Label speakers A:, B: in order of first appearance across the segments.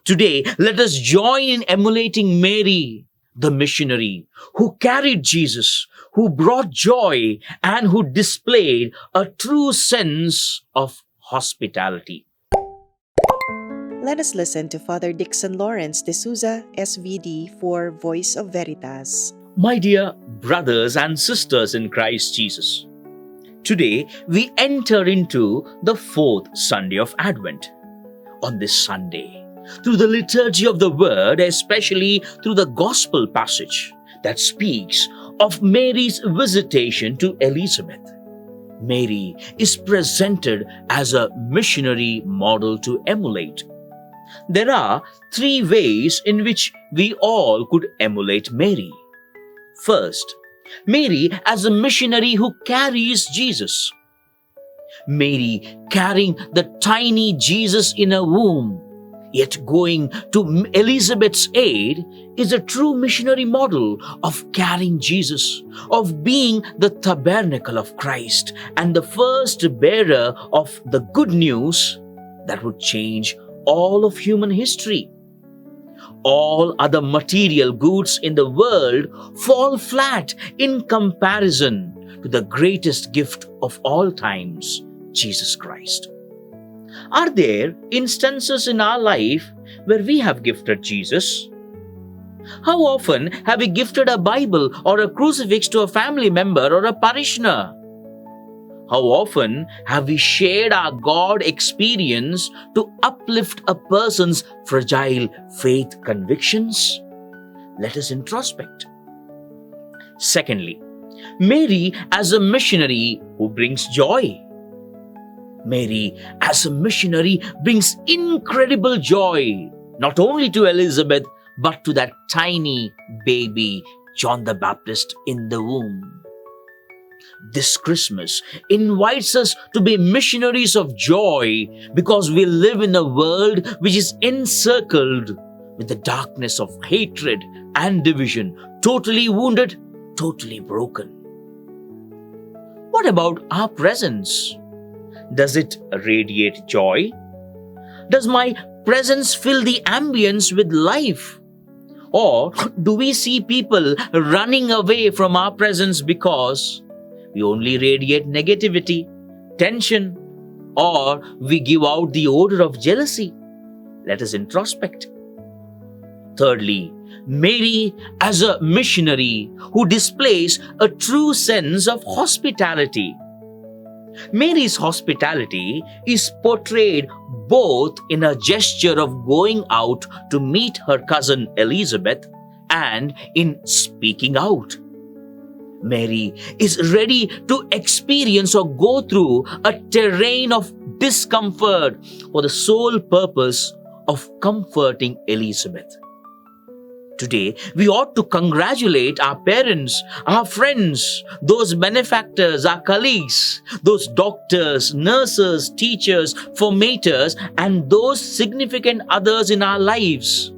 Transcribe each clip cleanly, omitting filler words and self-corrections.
A: Today, let us join in emulating Mary, the missionary, who carried Jesus, who brought joy, and who displayed a true sense of hospitality.
B: Let us listen to Father Dixson Lawrence D'Souza, SVD, for Voice of Veritas.
A: My dear brothers and sisters in Christ Jesus, today we enter into the fourth Sunday of Advent. On this Sunday, through the liturgy of the Word, especially through the Gospel passage that speaks of Mary's visitation to Elizabeth, Mary is presented as a missionary model to emulate. There are three ways in which we all could emulate Mary. First, Mary as a missionary who carries Jesus. Mary carrying the tiny Jesus in her womb, yet going to Elizabeth's aid, is a true missionary model of carrying Jesus, of being the tabernacle of Christ and the first bearer of the good news that would change all of human history. All other material goods in the world fall flat in comparison to the greatest gift of all times, Jesus Christ. Are there instances in our life where we have gifted Jesus? How often have we gifted a Bible or a crucifix to a family member or a parishioner? How often have we shared our God experience to uplift a person's fragile faith convictions? Let us introspect. Secondly, Mary as a missionary who brings joy. Mary as a missionary brings incredible joy, not only to Elizabeth, but to that tiny baby, John the Baptist, in the womb. This Christmas invites us to be missionaries of joy because we live in a world which is encircled with the darkness of hatred and division, totally wounded, totally broken. What about our presence? Does it radiate joy? Does my presence fill the ambience with life? Or do we see people running away from our presence because we only radiate negativity, tension, or we give out the odor of jealousy? Let us introspect. Thirdly, Mary as a missionary who displays a true sense of hospitality. Mary's hospitality is portrayed both in a gesture of going out to meet her cousin Elizabeth and in speaking out. Mary is ready to experience or go through a terrain of discomfort for the sole purpose of comforting Elizabeth. Today, we ought to congratulate our parents, our friends, those benefactors, our colleagues, those doctors, nurses, teachers, formators, and those significant others in our lives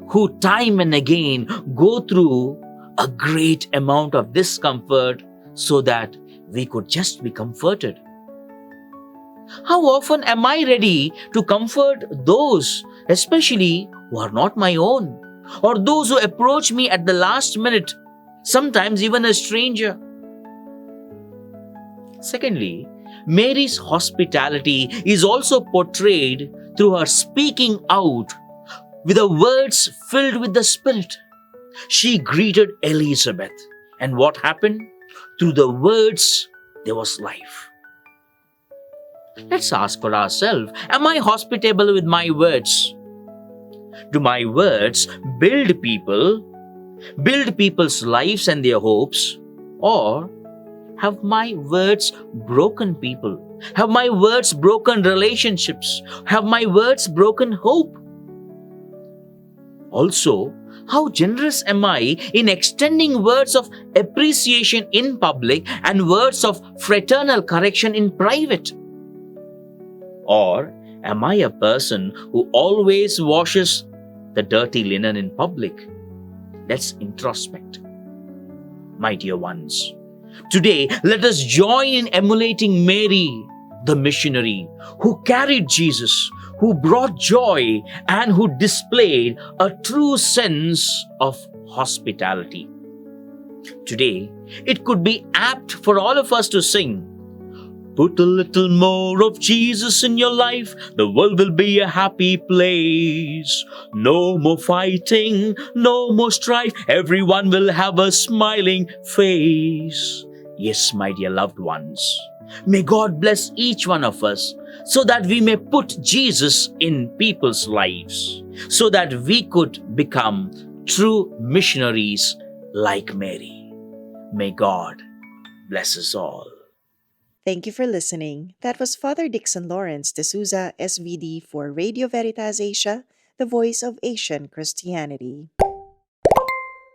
A: who time and again go through a great amount of discomfort so that we could just be comforted. How often am I ready to comfort those, especially who are not my own, or those who approach me at the last minute, sometimes even a stranger? Secondly, Mary's hospitality is also portrayed through her speaking out with the words filled with the Spirit. She greeted Elizabeth, and what happened? Through the words, there was life. Let's ask for ourselves, am I hospitable with my words? Do my words build people's lives and their hopes? Or have my words broken people? Have my words broken relationships? Have my words broken hope? Also, how generous am I in extending words of appreciation in public and words of fraternal correction in private? Or am I a person who always washes the dirty linen in public? Let's introspect. My dear ones, today let us join in emulating Mary, the missionary, who carried Jesus, who brought joy and who displayed a true sense of hospitality. Today, it could be apt for all of us to sing, "Put a little more of Jesus in your life, the world will be a happy place. No more fighting, no more strife, everyone will have a smiling face." Yes, my dear loved ones, may God bless each one of us so that we may put Jesus in people's lives, so that we could become true missionaries like Mary. May God bless us all.
B: Thank you for listening. That was Father Dixson Lawrence D'Souza, SVD for Radio Veritas Asia, the voice of Asian Christianity.